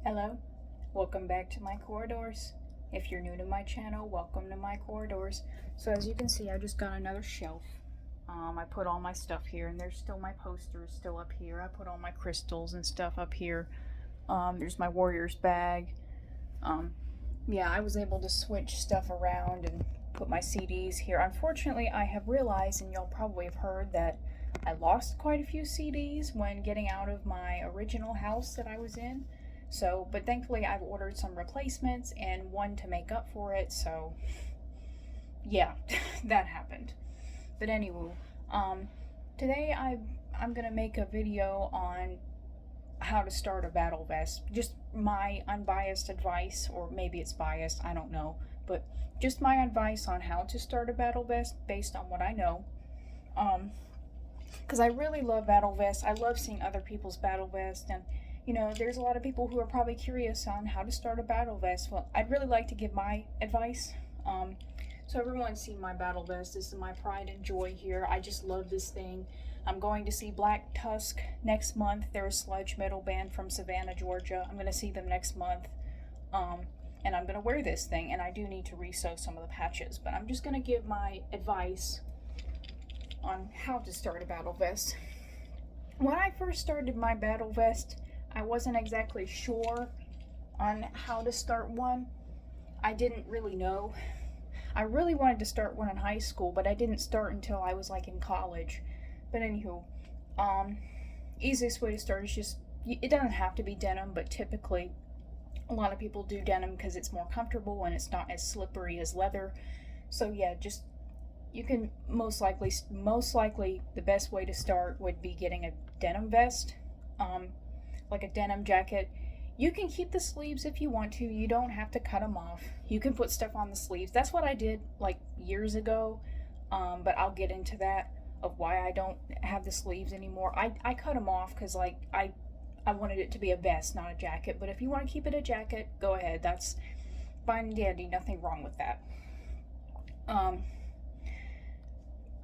Hello, welcome back to my corridors. If you're new to my channel, welcome to my corridors. So as you can see, I just got another shelf. I put all my stuff here, and there's still my posters still up here. I put all my crystals and stuff up here. There's my Warriors bag. Yeah, I was able to switch stuff around and put my CDs here. Unfortunately, I have realized, and y'all probably have heard, that I lost quite a few CDs when getting out of my original house that I was in. So, but thankfully I've ordered some replacements and one to make up for it, so yeah, that happened. But anyway, today I'm gonna make a video on how to start a battle vest. Just my unbiased advice, or maybe it's biased, I don't know, but just my advice on how to start a battle vest based on what I know. Because I really love battle vests. I love seeing other people's battle vests, and you know, there's a lot of people who are probably curious on how to start a battle vest. Well, I'd really like to give my advice. So everyone's seen my battle vest. This is my pride and joy here. I just love this thing. I'm going to see Black Tusk next month. They're a sludge metal band from Savannah, Georgia. I'm going to see them next month. And I'm going to wear this thing, and I do need to resew some of the patches, but I'm just going to give my advice on how to start a battle vest. When I first started my battle vest, I wasn't exactly sure on how to start one. I didn't really know. I really wanted to start one in high school, but I didn't start until I was like in college. But anywho, easiest way to start is just, it doesn't have to be denim, but typically a lot of people do denim because it's more comfortable and it's not as slippery as leather. So yeah, just, you can most likely the best way to start would be getting a denim vest. Like a denim jacket. You can keep the sleeves if you want to. You don't have to cut them off. You can put stuff on the sleeves. That's what I did like years ago, but I'll get into that of why I don't have the sleeves anymore. I cut them off because like I wanted it to be a vest, not a jacket. But if you want to keep it a jacket, go ahead. That's fine and dandy. Nothing wrong with that.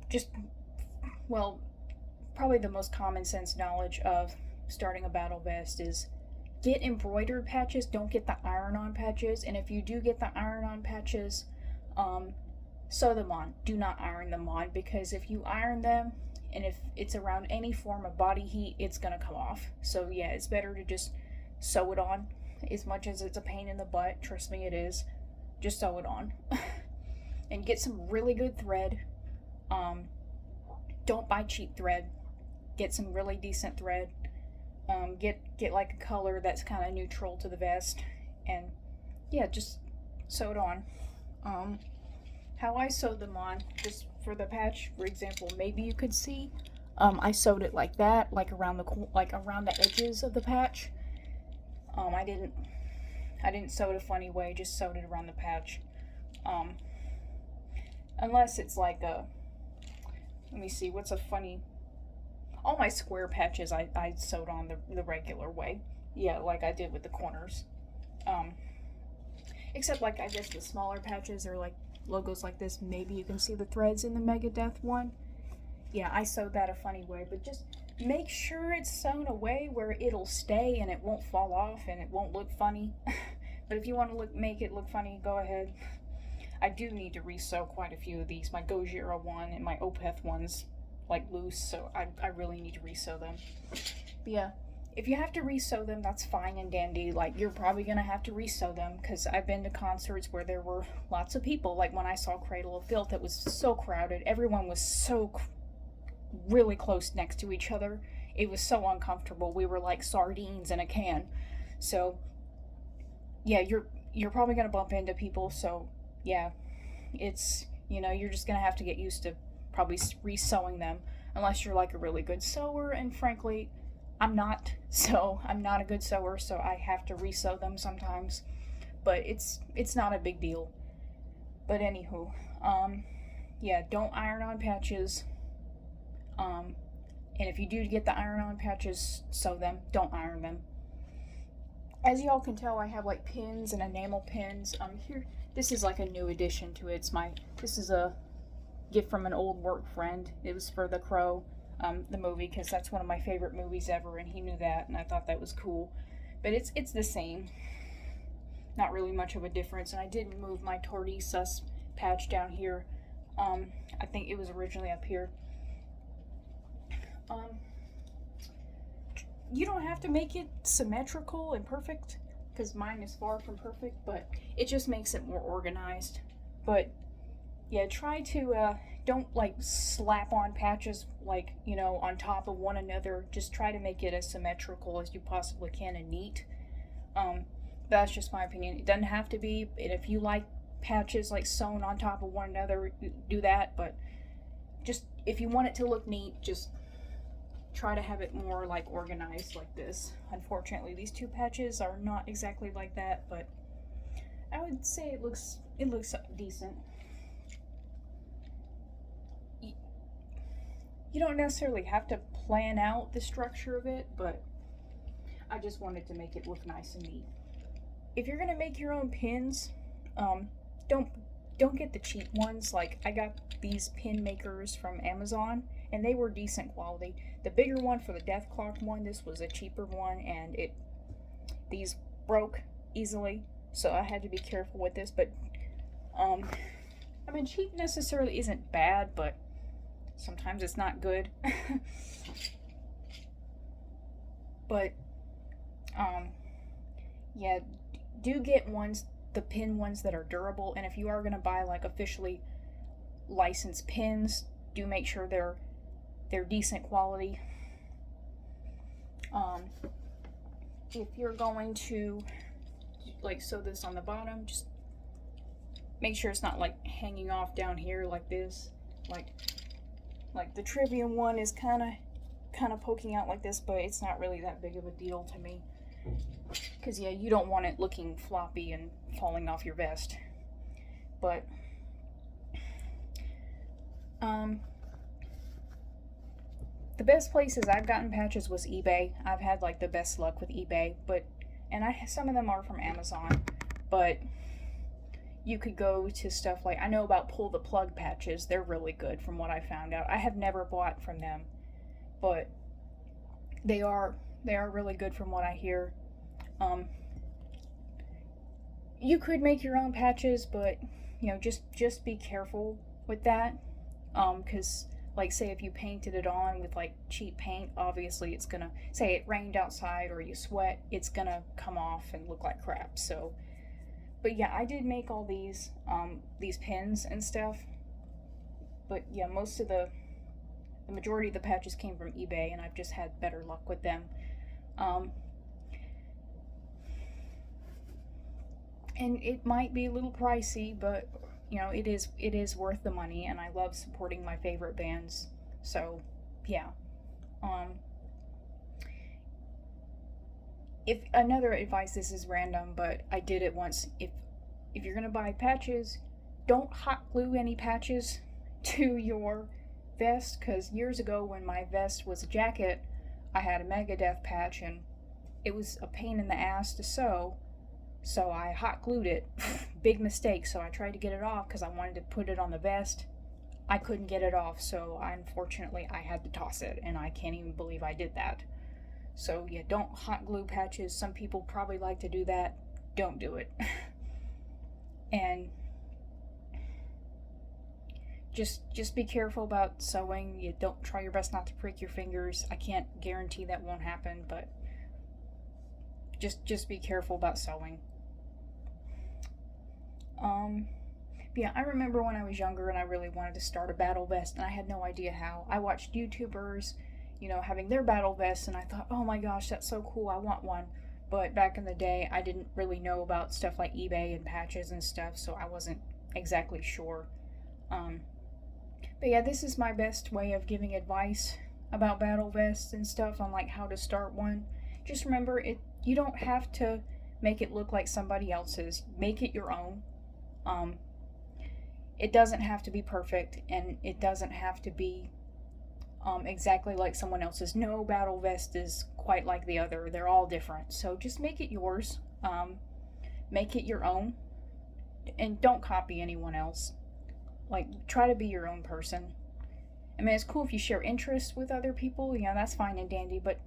Just, well, probably the most common sense knowledge of starting a battle vest is get embroidered patches. Don't get the iron-on patches, and if you do get the iron-on patches, sew them on. Do not iron them on, because if you iron them and if it's around any form of body heat, it's gonna come off. So yeah, it's better to just sew it on. As much as it's a pain in the butt, trust me, it is. Just sew it on. And get some really good thread. Don't buy cheap thread. Get some really decent thread. Get like a color that's kind of neutral to the vest, and yeah, just sew it on. How I sewed them on, just for the patch, for example, maybe you could see, I sewed it like that, like around the edges of the patch. I didn't sew it a funny way, just sewed it around the patch. Unless it's like let me see, what's a funny, all my square patches I sewed on the regular way. Yeah, like I did with the corners. Except like I guess the smaller patches are like logos like this. Maybe you can see the threads in the Megadeth one. Yeah, I sewed that a funny way, but just make sure it's sewn away where it'll stay and it won't fall off and it won't look funny. But if you want to make it look funny, go ahead. I do need to resew quite a few of these. My Gojira one and my Opeth one's like loose, so I really need to resew them. But yeah, if you have to resew them, that's fine and dandy. Like, you're probably gonna have to resew them, because I've been to concerts where there were lots of people. Like when I saw Cradle of Filth, it was so crowded. Everyone was so really close next to each other. It was so uncomfortable. We were like sardines in a can. So yeah, you're probably gonna bump into people. So yeah, it's, you know, you're just gonna have to get used to probably resewing them, unless you're like a really good sewer, and frankly I'm not a good sewer, so I have to resew them sometimes, but it's not a big deal. But anywho, yeah, don't iron on patches, and if you do get the iron on patches, sew them, don't iron them. As y'all can tell, I have like pins and enamel pins. Here, this is like a new addition to it. This is a gift from an old work friend. It was for The Crow, the movie, because that's one of my favorite movies ever, and he knew that, and I thought that was cool. but it's the same. Not really much of a difference. And I did move my tortoise patch down here. I think it was originally up here. You don't have to make it symmetrical and perfect, because mine is far from perfect, but it just makes it more organized. But yeah, try to don't like slap on patches like, you know, on top of one another. Just try to make it as symmetrical as you possibly can and neat. That's just my opinion. It doesn't have to be, and if you like patches like sewn on top of one another, do that. But just if you want it to look neat, just try to have it more like organized like this. Unfortunately, these two patches are not exactly like that, but I would say it looks decent. You don't necessarily have to plan out the structure of it, but I just wanted to make it look nice and neat. If you're gonna make your own pins, don't get the cheap ones. Like, I got these pin makers from Amazon, and they were decent quality. The bigger one for the death clock one, this was a cheaper one, and these broke easily, so I had to be careful with this. But I mean, cheap necessarily isn't bad, but sometimes it's not good. But yeah, do get the pin ones that are durable. And if you are gonna buy like officially licensed pins, do make sure they're decent quality. If you're going to like sew this on the bottom, just make sure it's not like hanging off down here like this. Like the trivia one is kind of poking out like this, but it's not really that big of a deal to me. Because yeah, you don't want it looking floppy and falling off your vest. But the best places I've gotten patches was eBay. I've had like the best luck with eBay, and some of them are from Amazon, but you could go to stuff like, I know about pull the plug patches. They're really good from what I found out. I have never bought from them, but they are really good from what I hear. You could make your own patches, but you know, just be careful with that, because like, say if you painted it on with like cheap paint, obviously it's gonna, say it rained outside or you sweat, it's gonna come off and look like crap. So, but yeah, I did make all these pins and stuff, but yeah, the majority of the patches came from eBay, and I've just had better luck with them. And it might be a little pricey, but you know, it is worth the money, and I love supporting my favorite bands. So yeah. If another advice, this is random, but I did it once. If you're gonna buy patches, don't hot glue any patches to your vest, because years ago when my vest was a jacket, I had a Megadeth patch, and it was a pain in the ass to sew. So I hot glued it. Big mistake. So I tried to get it off because I wanted to put it on the vest. I couldn't get it off, so unfortunately I had to toss it, and I can't even believe I did that. So yeah, don't hot glue patches. Some people probably like to do that. Don't do it. And just be careful about sewing. You don't try your best not to prick your fingers. I can't guarantee that won't happen, but just be careful about sewing. Yeah, I remember when I was younger and I really wanted to start a battle vest, and I had no idea how. I watched YouTubers, you know, having their battle vests, and I thought, oh my gosh, that's so cool, I want one. But back in the day, I didn't really know about stuff like eBay and patches and stuff, so I wasn't exactly sure. But yeah, this is my best way of giving advice about battle vests and stuff on like how to start one. Just remember, you don't have to make it look like somebody else's. Make it your own. It doesn't have to be perfect, and it doesn't have to be exactly like someone else's. No battle vest is quite like the other. They're all different. So just make it yours. Make it your own, and don't copy anyone else. Like, try to be your own person. I mean, it's cool if you share interests with other people. You know, that's fine and dandy, but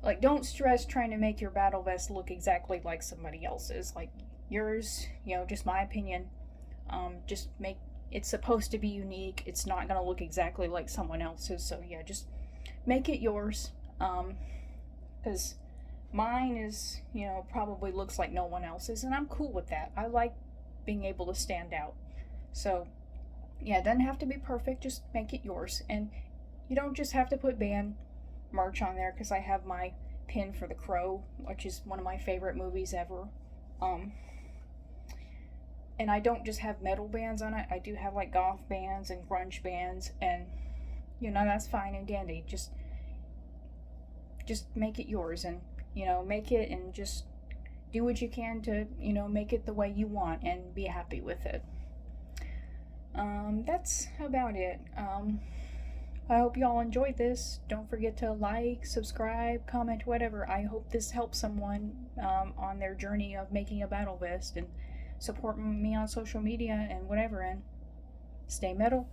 like, don't stress trying to make your battle vest look exactly like somebody else's. Like, yours, just my opinion, just make it's supposed to be unique. It's not going to look exactly like someone else's. So yeah, just make it yours. Because mine is, probably looks like no one else's, and I'm cool with that. I like being able to stand out. So yeah, it doesn't have to be perfect. Just make it yours. And you don't just have to put band merch on there, because I have my pin for The Crow, which is one of my favorite movies ever. Um, and I don't just have metal bands on it. I do have like goth bands and grunge bands, and that's fine and dandy. Just make it yours, and make it, and just do what you can to make it the way you want and be happy with it. That's about it. I hope y'all enjoyed this. Don't forget to like, subscribe, comment, whatever. I hope this helps someone on their journey of making a battle vest, and support me on social media and whatever. And stay metal.